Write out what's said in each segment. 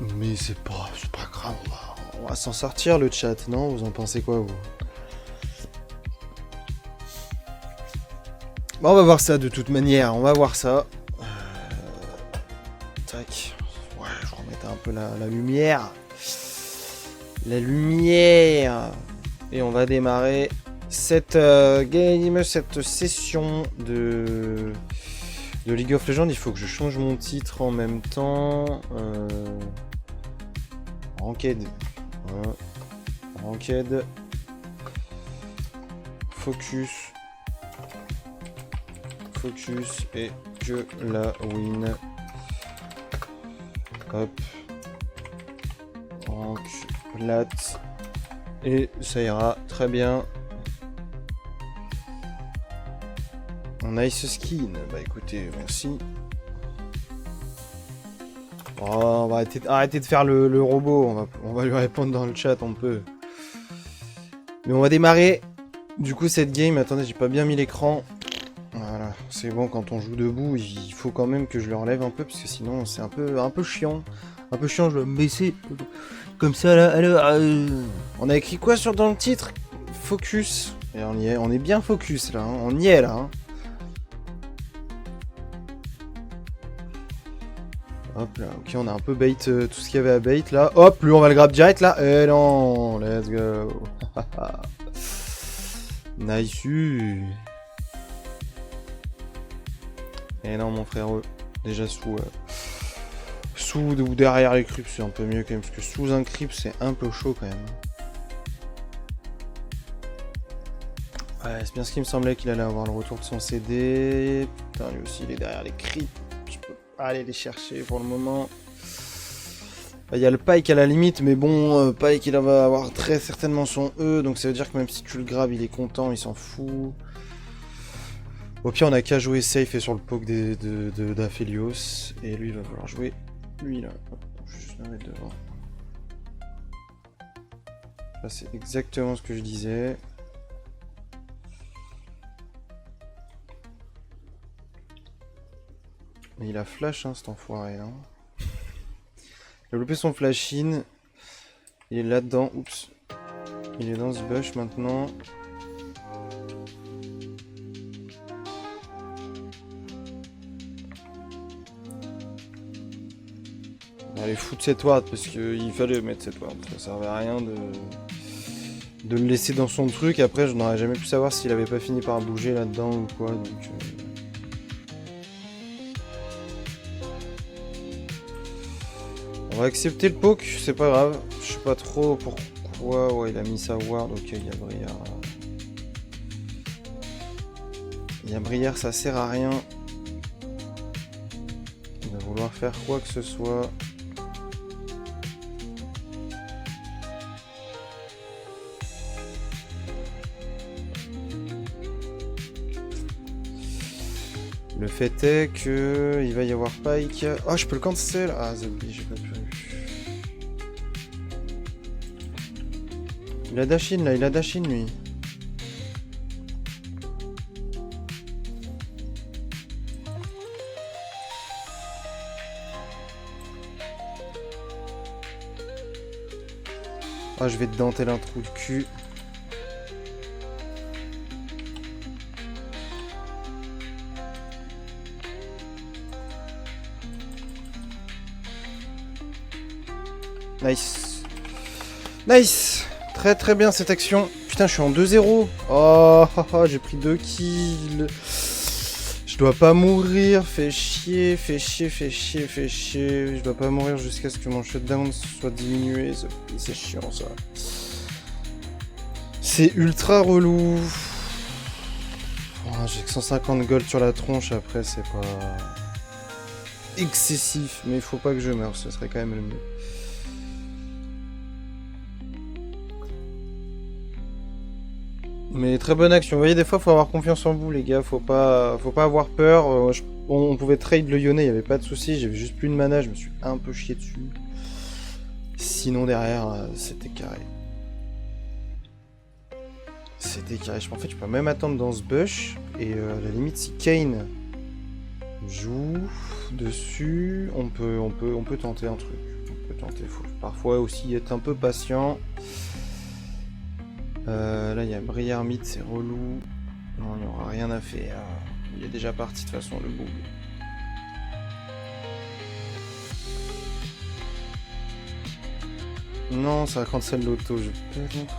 Mais c'est pas grave, on va s'en sortir le chat, non? Vous en pensez quoi, vous? Bon, on va voir ça de toute manière, on va voir ça. Tac. Ouais, je remettais un peu la lumière. La lumière. Et on va démarrer cette game, cette session de League of Legends. Il faut que je change mon titre en même temps. Ranked. Voilà. Ranked. Focus. Focus et que la win. Hop. Rank. Plat. Et ça ira très bien. Nice skin. Bah écoutez, merci. Oh, on va arrêter de faire le robot. On va lui répondre dans le chat, on peut. Mais on va démarrer. Du coup, cette game. Attendez, j'ai pas bien mis l'écran. Voilà, c'est bon, quand on joue debout, il faut quand même que je le relève un peu, parce que sinon c'est un peu chiant. Un peu chiant, je dois me baisser. Comme ça, là, alors... On a écrit quoi dans le titre? Focus. Et on est bien focus, là. Hein. On y est, là. Hein. Hop, là, ok, on a un peu bait tout ce qu'il y avait à bait, là. Hop, lui, on va le grab direct, là. Et non, let's go. Nice. Et non, mon frérot, déjà sous ou derrière les creeps, c'est un peu mieux quand même, parce que sous un creep, c'est un peu chaud quand même. Ouais, c'est bien ce qui me semblait qu'il allait avoir le retour de son CD. Putain, lui aussi, il est derrière les creeps. Je peux pas aller les chercher pour le moment. Il y a le Pike à la limite, mais bon, Pike, il va avoir très certainement son E, donc ça veut dire que même si tu le grabes, il est content, il s'en fout. Au pire, on a qu'à jouer safe et sur le poke d'Aphelios. Et lui, il va falloir jouer lui là. Hop, je vais juste le mettre devant. Là, c'est exactement ce que je disais. Mais il a flash, hein, cet enfoiré. Hein. Il a loupé son flash in. Il est là-dedans. Oups. Il est dans ce bush maintenant. Allez, foutre cette ward parce qu'il fallait mettre cette ward. Ça servait à rien de le laisser dans son truc. Après, je n'aurais jamais pu savoir s'il avait pas fini par bouger là-dedans ou quoi. Donc, on va accepter le poke, c'est pas grave. Je sais pas trop pourquoi. Ouais, il a mis sa ward. Ok, il y a Brière. Il y a Brière, ça sert à rien. Il va vouloir faire quoi que ce soit. Le fait est que il va y avoir Pike. Oh, je peux le cancel. Ah, Zobli, j'ai pas pu. Il a dash in là, il a dash in lui. Ah, je vais te dentelle un trou de cul. Nice. Nice. Très très bien cette action. Putain, je suis en 2-0. Oh, j'ai pris 2 kills. Je dois pas mourir. Fais chier, fais chier, fais chier, fais chier. Je dois pas mourir jusqu'à ce que mon shutdown soit diminué. C'est chiant ça. C'est ultra relou. Oh, j'ai que 150 gold sur la tronche. Après, c'est pas excessif. Mais il faut pas que je meure. Ce serait quand même le mieux. Mais très bonne action. Vous voyez, des fois, faut avoir confiance en vous, les gars. Faut pas avoir peur. On pouvait trade le Yone, il n'y avait pas de souci. J'avais juste plus de mana, je me suis un peu chié dessus. Sinon, derrière, c'était carré. C'était carré. En fait, je peux même attendre dans ce bush. Et à la limite, si Kayn joue dessus, on peut tenter un truc. peux tenter. Faut parfois aussi être un peu patient. Là, il y a Briar Meat, c'est relou. Non, il n'y aura rien à faire. Il est déjà parti de toute façon, le boule. Non, ça cancel l'auto. Je peux être...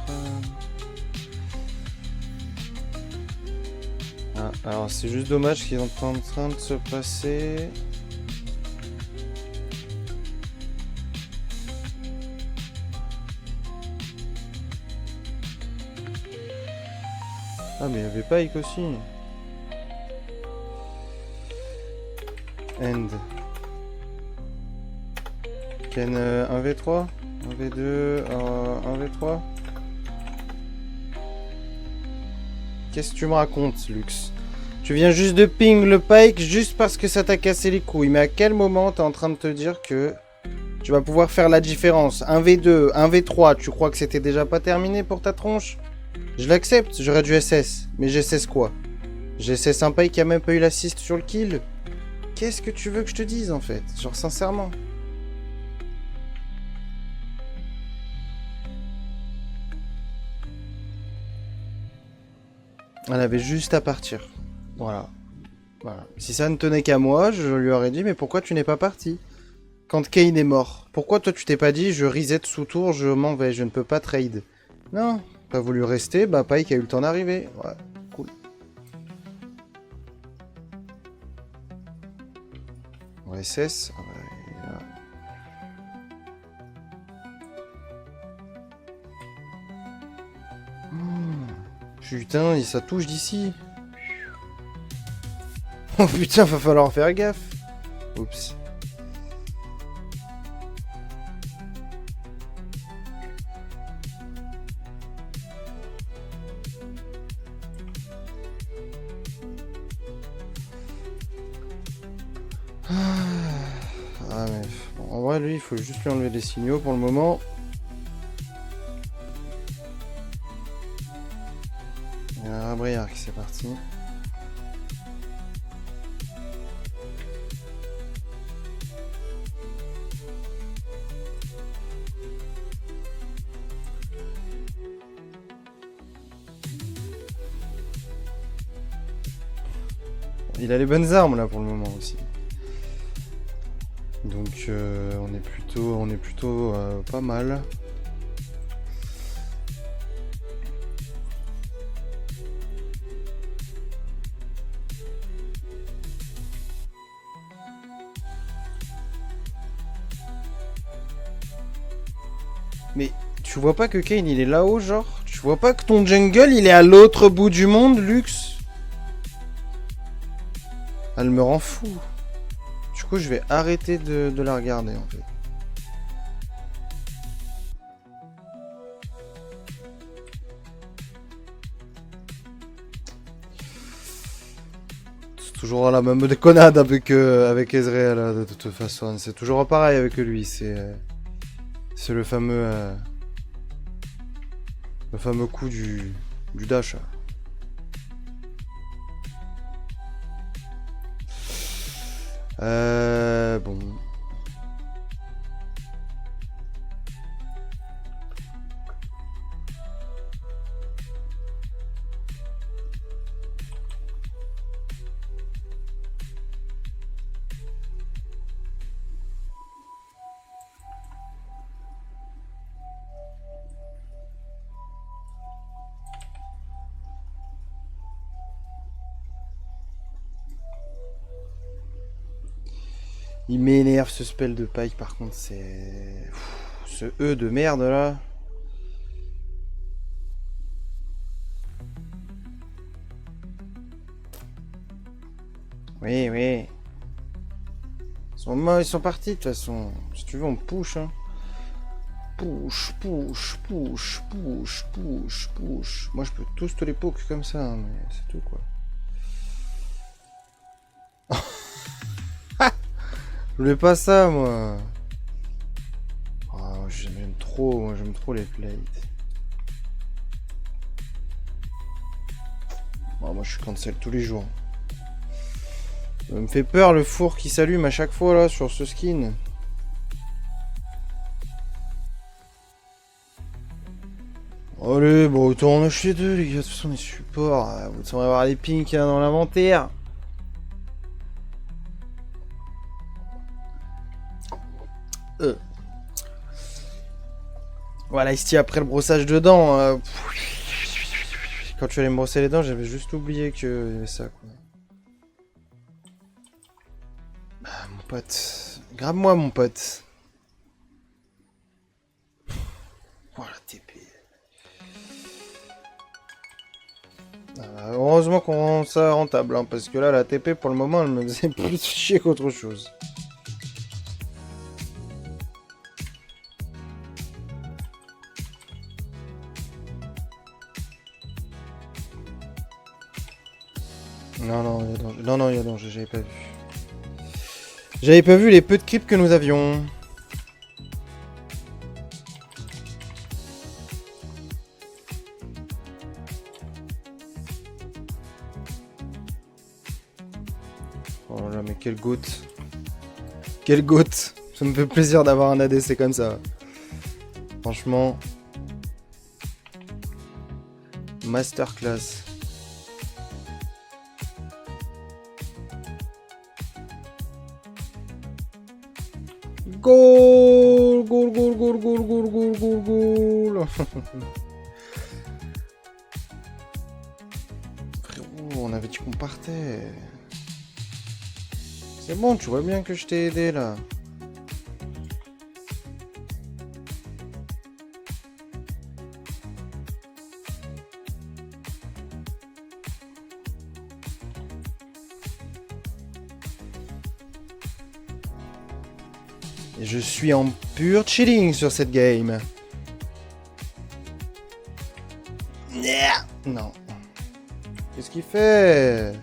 Ah, alors c'est juste dommage qu'ils sont en train de se passer. Ah mais il y avait Pike aussi. End. Ken 1v3 1v2 1v3. Qu'est-ce que tu me racontes, Lux? Tu viens juste de ping le Pike juste parce que ça t'a cassé les couilles. Mais à quel moment t'es en train de te dire que tu vas pouvoir faire la différence? 1v2, 1v3, tu crois que c'était déjà pas terminé pour ta tronche? Je l'accepte, j'aurais dû SS. Mais j'SS quoi? J'SS un Pike qui a même pas eu l'assist sur le kill? Qu'est-ce que tu veux que je te dise en fait? Genre sincèrement. Elle avait juste à partir. Voilà. Voilà. Si ça ne tenait qu'à moi, je lui aurais dit mais pourquoi tu n'es pas parti? Quand Kane est mort. Pourquoi toi tu t'es pas dit je reset sous tour, je m'en vais, je ne peux pas trade? Non, t'as voulu rester, bah Pike a eu le temps d'arriver. Ouais, cool. SS. Ah bah, putain, ça touche d'ici. Oh putain, va falloir faire gaffe. Oups. Ah mais bon, en vrai lui il faut juste lui enlever des signaux pour le moment. Il y a un Briard qui c'est parti. Il a les bonnes armes là pour le moment aussi. Donc on est plutôt pas mal. Mais tu vois pas que Kane il est là-haut genre? Tu vois pas que ton jungle il est à l'autre bout du monde, Lux? Elle me rend fou. Du coup je vais arrêter de la regarder en fait. C'est toujours la même déconnade avec Ezreal là, de toute façon. C'est toujours pareil avec lui. C'est le fameux coup du dash. Bon. Il m'énerve ce spell de Pike par contre, c'est... Ce E de merde là. Oui, oui. Ils sont partis de toute façon. Si tu veux on push hein. Push, push, push, push, push, push. Moi je peux tous te les poke comme ça, hein, mais c'est tout quoi. Je voulais pas ça, moi. Oh, j'aime trop les plates. Oh, moi, je suis cancel tous les jours. Ça me fait peur le four qui s'allume à chaque fois là sur ce skin. Allez, bon, autant en acheter deux, les gars. De toute façon, les supports. Vous devrez avoir les pinks hein, dans l'inventaire. Voilà, ici après le brossage de dents. Quand tu allais me brosser les dents, j'avais juste oublié qu'il y avait ça, quoi. Ah, mon pote. Grave-moi, mon pote. Voilà, TP. Heureusement qu'on rend ça rentable, hein, parce que là, la TP, pour le moment, elle me faisait plus chier qu'autre chose. Non, il y a danger. Non, il y a danger, j'avais pas vu. J'avais pas vu les peu de creeps que nous avions. Oh là, mais quelle goutte. Quelle goutte. Ça me fait plaisir d'avoir un ADC comme ça. Franchement. Masterclass. Goal, goal, goal, goal, goal, goal, goal, goal, goal. Frérot, on avait dit qu'on partait. C'est bon, tu vois bien que je t'ai aidé là. Et je suis en pur chilling sur cette game. Non. Qu'est-ce qu'il fait?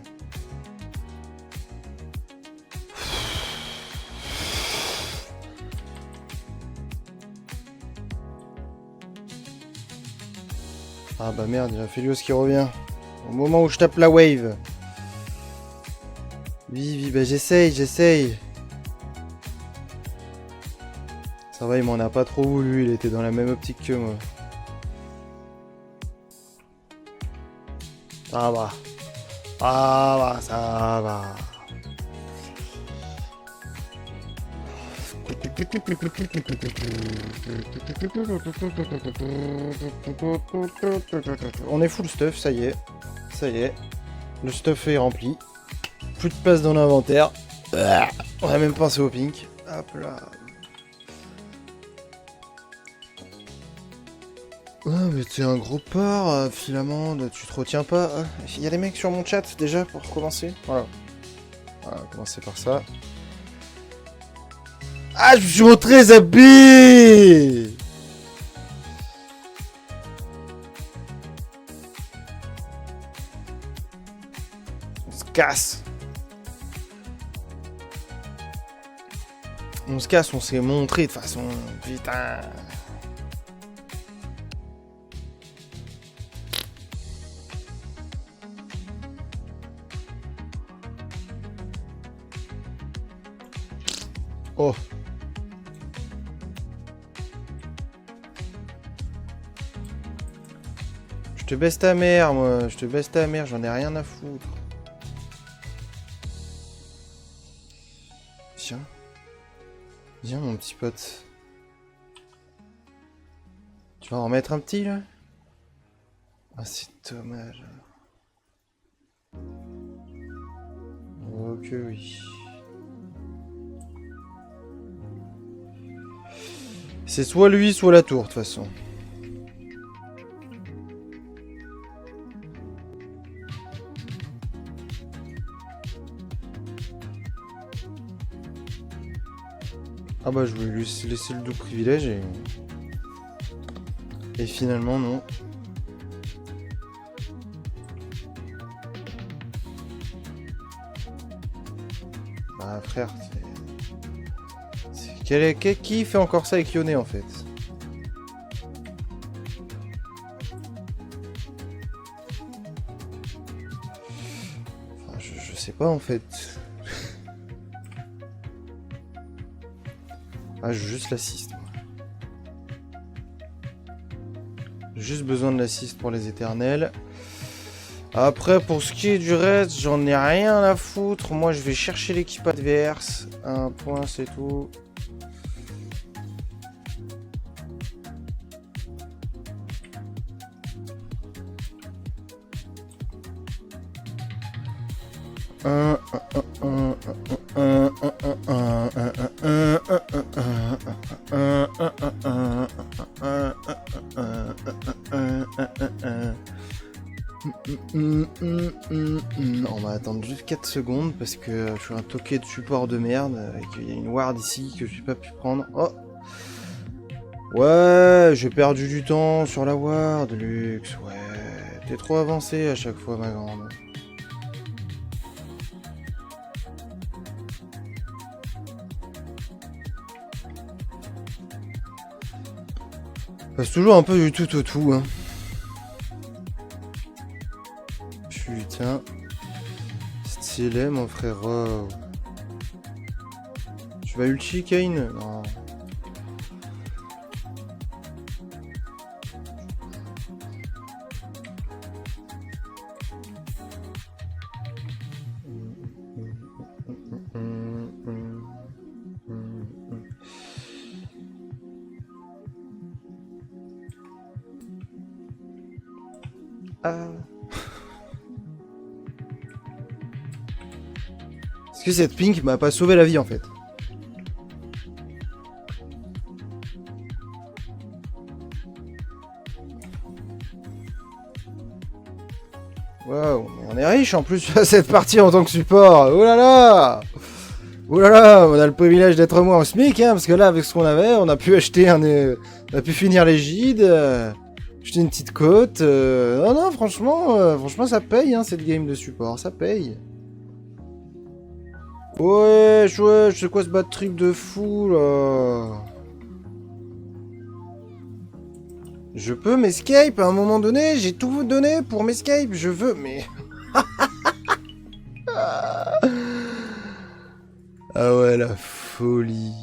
Ah bah merde, il y a Felios qui revient. Au moment où je tape la wave. Oui, bah j'essaye. Ça va, il m'en a pas trop voulu, il était dans la même optique que moi. Ça va. Ça va. On est full stuff, ça y est. Le stuff est rempli. Plus de place dans l'inventaire. On a même pensé au pink. Hop là. Ouais, mais t'es un gros porc, filament, tu te retiens pas. Il y a des mecs sur mon chat déjà pour commencer. Voilà, on va commencer par ça. Ah, je me suis montré les habits. On se casse. On s'est montré de toute façon. Putain. Oh. Je te baisse ta mère, moi. Je te baisse ta mère, j'en ai rien à foutre. Tiens. Viens, mon petit pote. Tu vas en remettre un petit, là? Ah, c'est dommage. Oh que oui. C'est soit lui, soit la tour, de toute façon. Ah bah je voulais lui laisser le doux privilège et finalement non. Bah frère, qui fait encore ça avec Yone en fait? Enfin, je sais pas en fait. Ah, je juste l'assiste. juste besoin de l'assist pour les éternels. Après, pour ce qui est du reste, j'en ai rien à foutre. Moi, je vais chercher l'équipe adverse. Un point, c'est tout. On va attendre juste 4 secondes parce que je suis un toqué de support de merde et qu'il y a une ward ici que je n'ai pas pu prendre. Oh, ouais, j'ai perdu du temps sur la ward, Lux. Ouais, t'es trop avancé à chaque fois, ma grande. Passe toujours un peu du tout au tout, hein. Putain. Stylé, mon frère. Tu vas ulti, Kane? Non. Ah. Est-ce que cette pink m'a pas sauvé la vie en fait? Waouh, mais on est riche en plus à cette partie en tant que support. Oh là là! Oh là là, on a le privilège d'être moins au SMIC, hein, parce que là, avec ce qu'on avait, on a pu acheter on a pu finir les gîtes, acheter une petite côte. Non, non, franchement, ça paye, hein, cette game de support, ça paye. Ouais, c'est quoi ce bad trip de fou, là? Je peux m'escape à un moment donné, j'ai tout vous donné pour m'escape, je veux, mais... Ah ouais, la folie.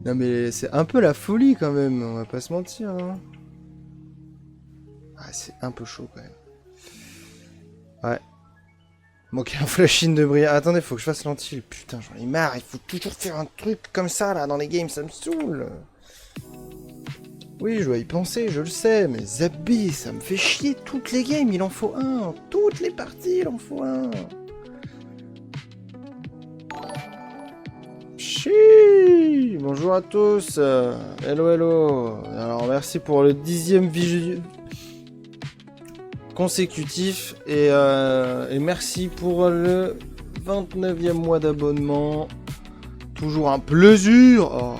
Non mais c'est un peu la folie quand même, on va pas se mentir. Hein. Ah, c'est un peu chaud quand même. Ouais. Manquait un flash-in de Bria. Attendez, faut que je fasse l'anti. Putain, j'en ai marre, il faut toujours faire un truc comme ça là dans les games, ça me saoule. Oui, je dois y penser, je le sais, mais Zabi, ça me fait chier. Toutes les games, il en faut un. Toutes les parties, il en faut un. Chi, bonjour à tous. Hello, hello. Alors, merci pour le 10e visu consécutif et merci pour le 29e mois d'abonnement. Toujours un plaisir. Oh.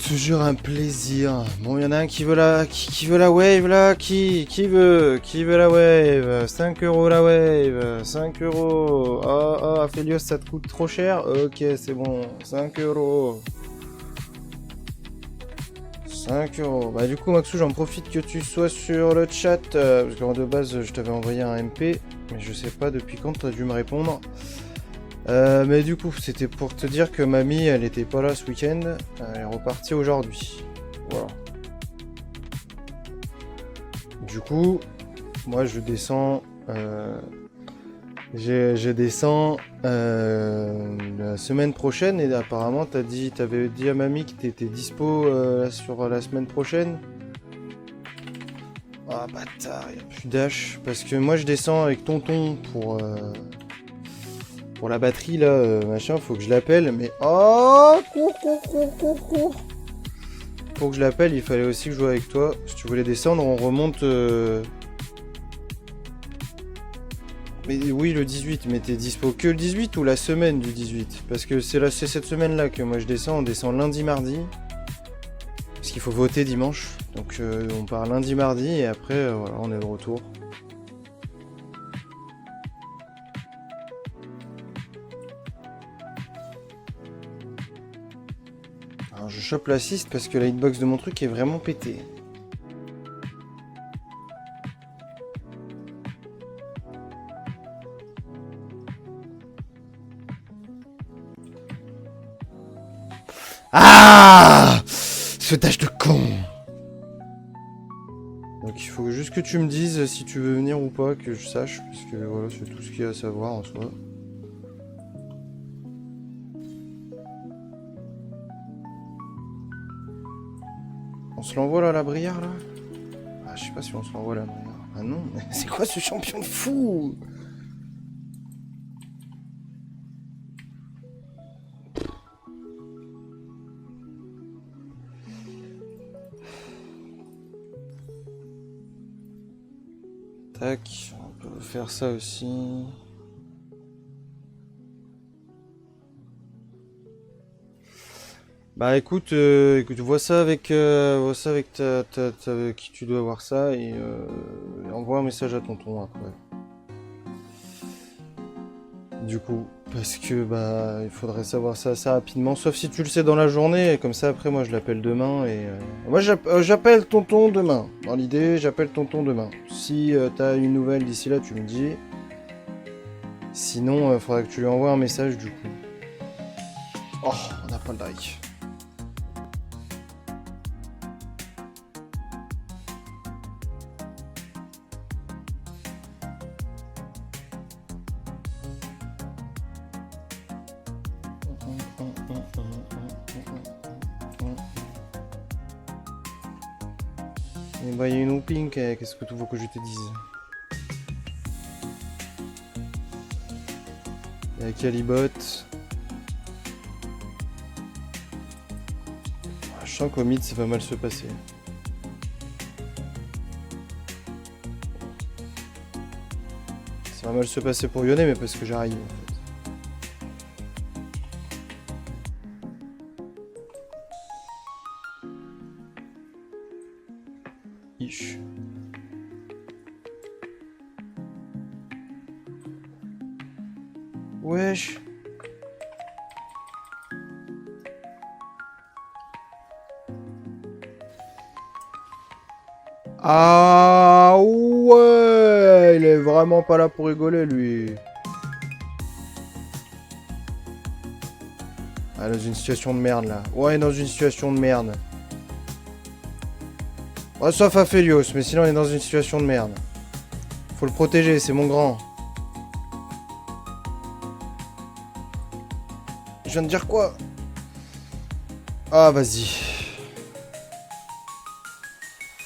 Toujours un plaisir. Bon, il y en a un qui veut qui veut la wave là. Qui veut la wave? 5 € la wave. 5 €. Oh, Aphelios, ça te coûte trop cher? Ok, c'est bon. 5 €. 5 €. Bah, du coup, Maxou, j'en profite que tu sois sur le chat. Parce que de base, je t'avais envoyé un MP. Mais je sais pas depuis quand tu as dû me répondre. Mais du coup, c'était pour te dire que mamie, elle était pas là ce week-end. Elle est repartie aujourd'hui. Voilà. Du coup, moi je descends. Je descends la semaine prochaine et apparemment t'avais dit à mamie que t'étais dispo sur la semaine prochaine. Ah bâtard, y'a plus dash. Parce que moi je descends avec tonton pour la batterie là, machin, faut que je l'appelle, mais oh, cours. Pour que je l'appelle, il fallait aussi que je joue avec toi. Si tu voulais descendre, on remonte. Mais oui, le 18, mais t'es dispo que le 18 ou la semaine du 18? Parce que c'est cette semaine là que moi je descends, on descend lundi, mardi. Parce qu'il faut voter dimanche. Donc on part lundi, mardi et après voilà, on est de retour. Alors je chope l'assist parce que la hitbox de mon truc est vraiment pétée. Ah, ce tâche de con. Donc il faut juste que tu me dises si tu veux venir ou pas, que je sache, parce que voilà, c'est tout ce qu'il y a à savoir en soi. On se l'envoie là, la Brière, là? Ah, je sais pas si on se l'envoie, la Brière. Ah non, mais c'est quoi ce champion de fou? Tac, on peut faire ça aussi. Bah écoute, vois ça avec avec qui tu dois voir ça et envoie un message à tonton après. Du coup, parce que bah il faudrait savoir ça assez rapidement, sauf si tu le sais dans la journée, et comme ça après moi je l'appelle demain et moi j'appelle tonton demain. Dans l'idée, j'appelle tonton demain. Si t'as une nouvelle d'ici là, tu me dis. Sinon, faudra que tu lui envoies un message du coup. Oh, on n'a pas le like. Et bah il y a une looping, qu'est-ce que tu veux que je te dise? Il y a Calibot. Je sens qu'au mid ça va mal se passer. Ça va mal se passer pour Yone, mais parce que j'arrive en fait. Ish. Wesh. Ah ouais, il est vraiment pas là pour rigoler lui. Ah, dans une situation de merde là. Ouais, dans une situation de merde. Ouais, sauf Aphelios, mais sinon on est dans une situation de merde. Faut le protéger, c'est mon grand. Je viens de dire quoi? Ah, vas-y.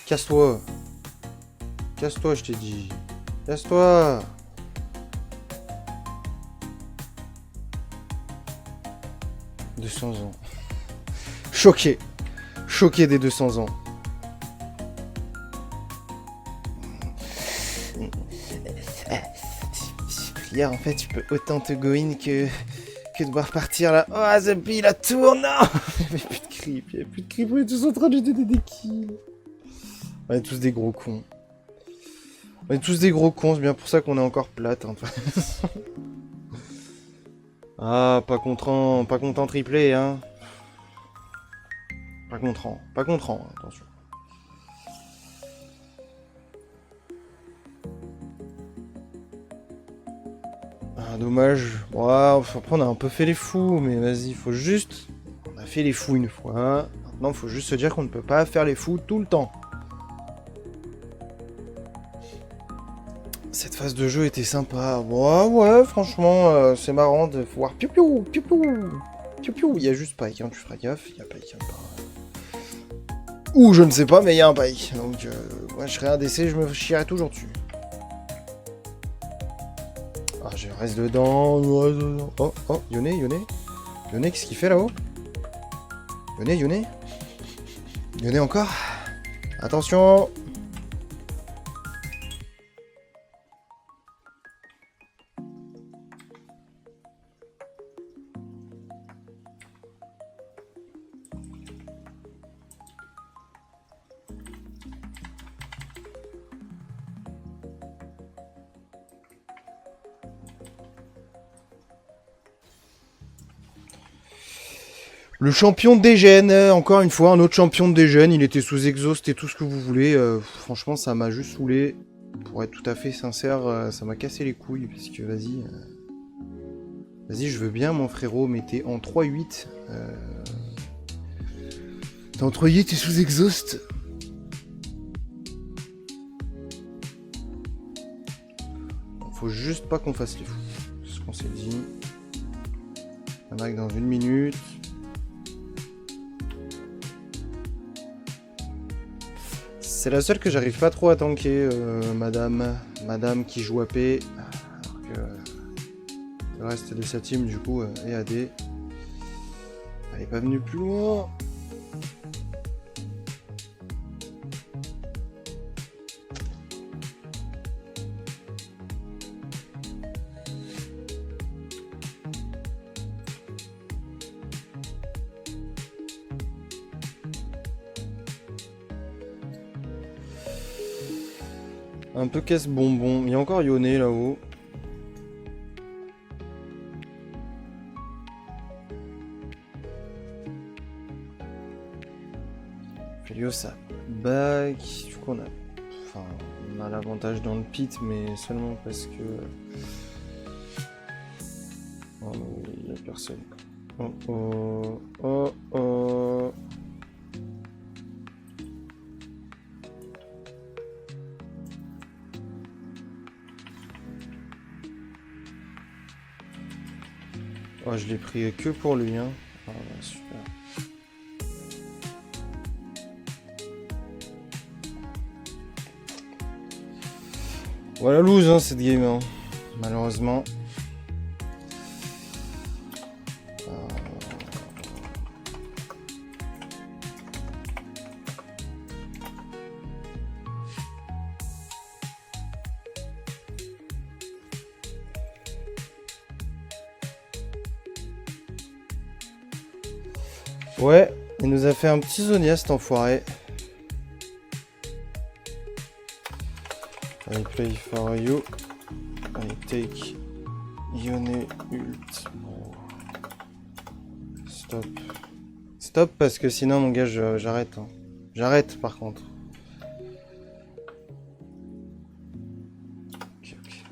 Casse-toi. Casse-toi, je t'ai dit. Casse-toi. « 200 ans. Choqué. Choqué des 200 ans. Prière, en fait, tu peux autant te go in que devoir partir là. Oh, Zabi, la tourne. Non. Il n'y avait plus de creep. Il n'y avait plus de creep. On est tous en train de jeter des kills. On est tous des gros cons. On est tous des gros cons. C'est bien pour ça qu'on est encore plate. Hein. Ah, pas content triplé, hein. Pas content, attention. Ah, dommage. Ouais, après on a un peu fait les fous, mais vas-y, faut juste... On a fait les fous une fois. Maintenant, faut juste se dire qu'on ne peut pas faire les fous tout le temps. Cette phase de jeu était sympa. Ouais, franchement, c'est marrant de voir piou-piou, piou-piou, piou-piou. Il y a juste Pike, hein, tu feras gaffe, il y a Pike. Ou je ne sais pas, mais il y a un Pike. Donc, moi, je serais un DC, je me chierais toujours dessus. Ah, je reste dedans. Oh, Yone, qu'est-ce qu'il fait là-haut? Yone encore? Attention! Le champion de Degen, encore une fois, un autre champion de Degen, il était sous exhaust et tout ce que vous voulez. Franchement, ça m'a juste saoulé. Pour être tout à fait sincère, ça m'a cassé les couilles, parce que vas-y. Vas-y, je veux bien, mon frérot, mais t'es en 3-8. T'es en 3-8, t'es sous exhaust. Faut juste pas qu'on fasse les fous. C'est ce qu'on s'est dit. Un acte dans 1 minute. C'est la seule que j'arrive pas trop à tanker, madame. Madame qui joue AP. Alors que le reste de sa team, du coup, est AD. Elle est pas venue plus loin. Un peu casse-bonbon. Il y a encore Yone là-haut. Felio ça back. Du coup on a. Enfin on a l'avantage dans le pit mais seulement parce que. Oh non, il n'y a personne. Oh oh. Oh oh. Oh, je l'ai pris que pour lui, hein. Ah, ouais, super. Voilà, lose, hein, cette game, hein. Malheureusement. Ouais, il nous a fait un petit Zonia cet enfoiré. I play for you. I take Yone ult. Oh. Stop. Stop parce que sinon mon gars j'arrête. Hein. J'arrête par contre. Ok, ok.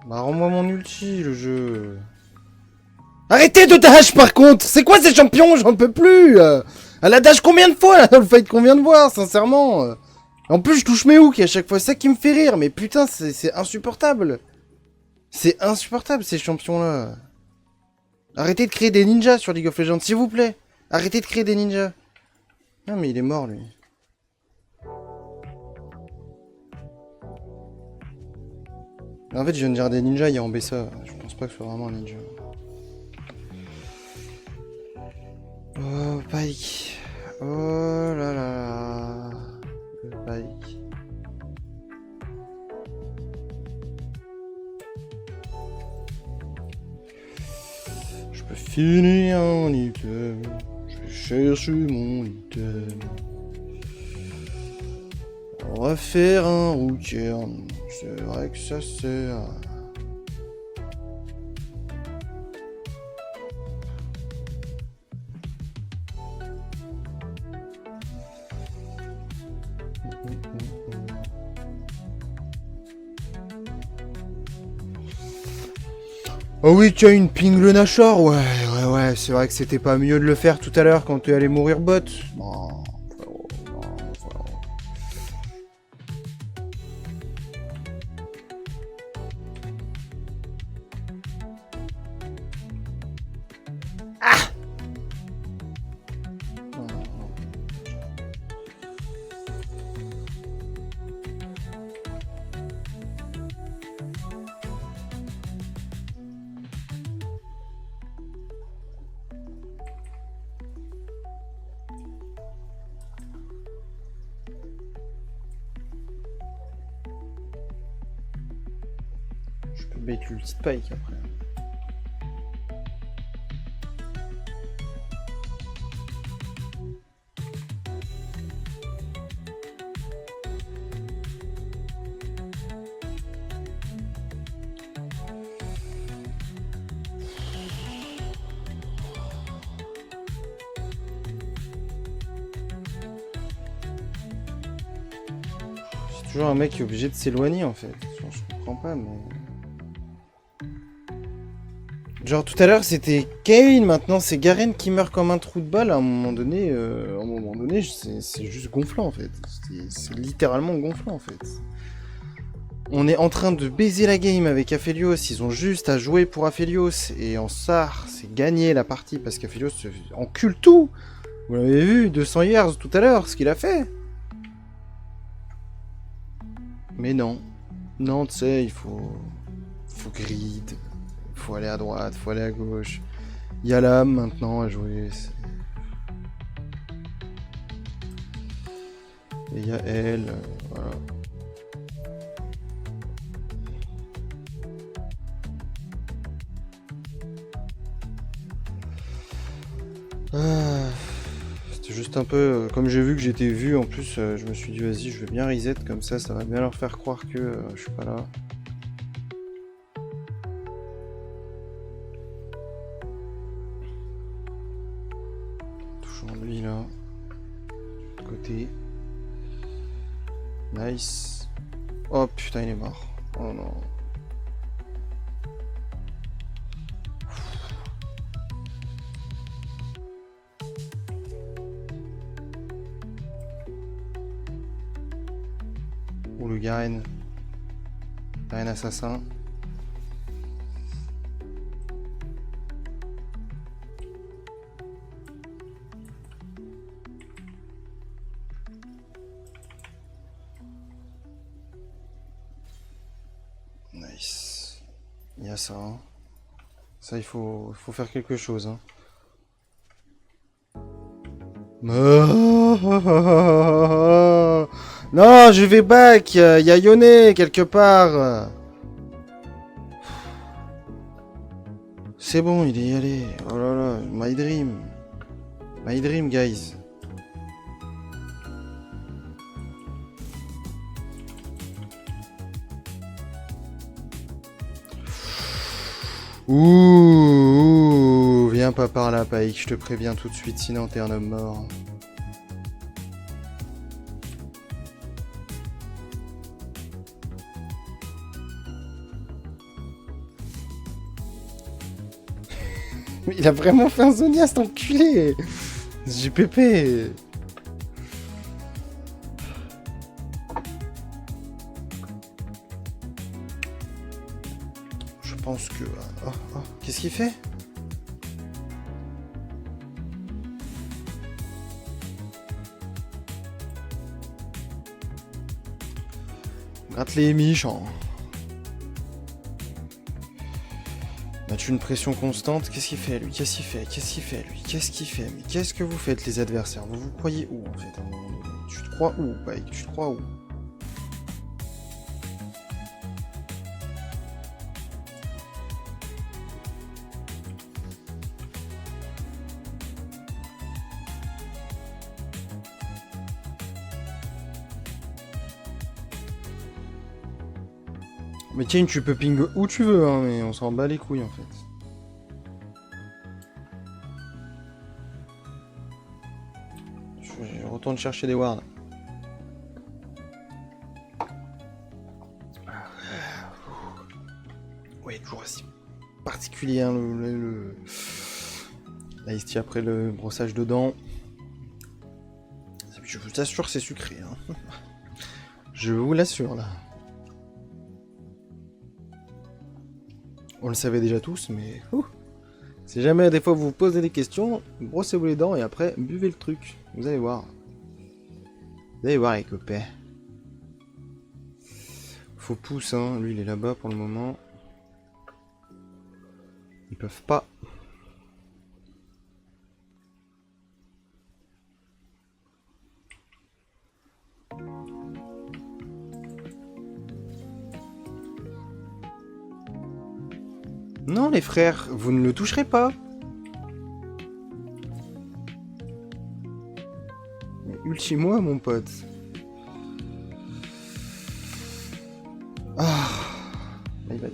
Bah rends-moi mon ulti, le jeu. Arrêtez de dash par contre. C'est quoi ces champions? J'en peux plus. Elle a dash combien de fois là dans le fight qu'on vient de voir, sincèrement. En plus je touche mes hooks à chaque fois, c'est ça qui me fait rire. Mais putain c'est insupportable. C'est insupportable ces champions là. Arrêtez de créer des ninjas sur League of Legends, s'il vous plaît. Arrêtez de créer des ninjas. Non mais il est mort lui. En fait, je viens de dire des ninjas, il y a en Bessa. Je pense pas que ce soit vraiment un ninja. Oh, Pike. Oh là là. Le Pike. Je peux finir en item. Je vais chercher mon item. Refaire un rookern. C'est vrai que ça sert. Oh oui, tu as une ping le Nashor. Ouais, c'est vrai que c'était pas mieux de le faire tout à l'heure quand tu es allé mourir bot. Non, frérot, non, frérot. Je peux bait l'ulti de Pike après. toujours un mec qui est obligé de s'éloigner en fait. Genre, je comprends pas, mais. Genre tout à l'heure c'était Kane, maintenant c'est Garen qui meurt comme un trou de balle. À un moment donné, c'est juste gonflant en fait. C'est littéralement gonflant en fait. On est en train de baiser la game avec Aphelios. Ils ont juste à jouer pour Aphelios. Et en SAR, c'est gagner la partie parce qu'Aphelios encule tout. Vous l'avez vu, 200 years tout à l'heure, ce qu'il a fait. Mais non. Non, tu sais, il faut grid. Il faut aller à droite, il faut aller à gauche. Il y a l'âme maintenant à jouer. Et il y a elle. Voilà. C'était juste un peu... comme j'ai vu que j'étais vu, en plus, je me suis dit, vas-y, je vais bien reset, comme ça va bien leur faire croire que je suis pas là. Toujours lui, là. De côté. Nice. Oh, putain, il est mort. Oh non. Ou le Garen. Garen assassin. Nice. Il y a ça. Hein. Ça, il faut faire quelque chose. Hein. Non, je vais back. Il y a Yone quelque part. C'est bon, il est y allé. Oh là là, my dream. My dream, guys. Ouh, viens pas par là, Paik, je te préviens tout de suite, sinon t'es un homme mort. Il a vraiment fait un Zonia, cet enculé. JPP. Je pense que... Oh, oh. Qu'est-ce qu'il fait? Gratte les méchants. Mettre une pression constante. Qu'est-ce qu'il fait lui? Qu'est-ce qu'il fait? Qu'est-ce qu'il fait lui? Qu'est-ce qu'il fait? Mais qu'est-ce que vous faites les adversaires? Vous vous croyez où en fait à un moment donné? Tu te crois où, Pike? Tu te crois où? Mais tiens, tu peux ping où tu veux, hein, mais on s'en bat les couilles en fait. Je retourne chercher des wards. Ouais, toujours assez particulier, hein, Là, ici après le brossage de dents. Je vous assure, c'est sucré. Hein. Je vous l'assure, là. On le savait déjà tous, mais... si jamais, des fois, vous vous posez des questions, brossez-vous les dents et après, buvez le truc. Vous allez voir. Vous allez voir, les copains. Faut pouce, hein. Lui, il est là-bas pour le moment. Ils peuvent pas. Non, les frères, vous ne le toucherez pas. Mais ultime-moi, mon pote. Ah. Il va...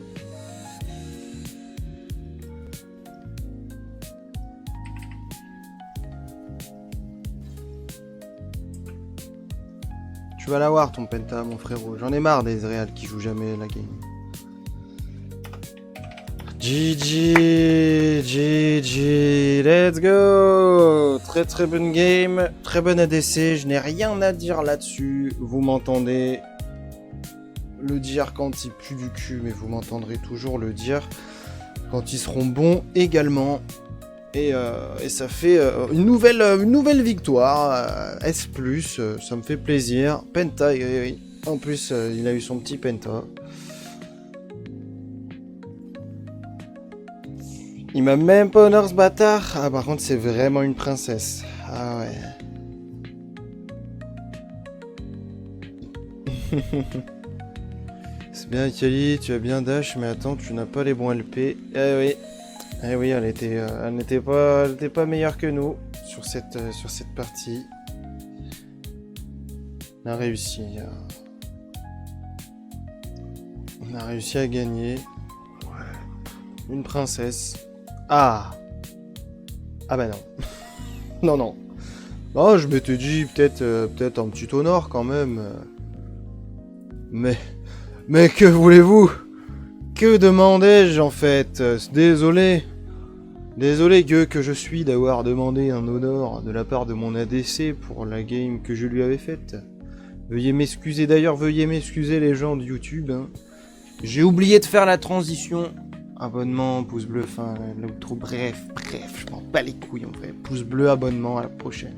Tu vas l'avoir ton Penta, mon frérot. J'en ai marre des Real qui jouent jamais la game. GG, GG, let's go. Très très bonne game, très bonne ADC. Je n'ai rien à dire là-dessus. Vous m'entendez le dire quand ils puent du cul, mais vous m'entendrez toujours le dire quand ils seront bons également. Et ça fait une nouvelle victoire. S+, ça me fait plaisir. Penta, en plus il a eu son petit Penta. Il m'a même pas honor ce bâtard. Ah par contre c'est vraiment une princesse. Ah ouais. C'est bien Kali, tu as bien dash, mais attends, tu n'as pas les bons LP. Eh oui. Eh oui, elle n'était pas meilleure que nous sur cette partie. On a réussi. On a réussi à gagner. Une princesse. Ah. Ah bah non. Non, non. Non, je m'étais dit peut-être un petit honneur quand même. Mais que voulez-vous? Que demandais-je en fait? Désolé. Désolé que je suis d'avoir demandé un honneur de la part de mon ADC pour la game que je lui avais faite. Veuillez m'excuser, d'ailleurs veuillez m'excuser les gens de YouTube. Hein. J'ai oublié de faire la transition. Abonnement, pouce bleu, enfin l'outro, bref, je m'en bats les couilles en vrai. Pouce bleu, abonnement, à la prochaine.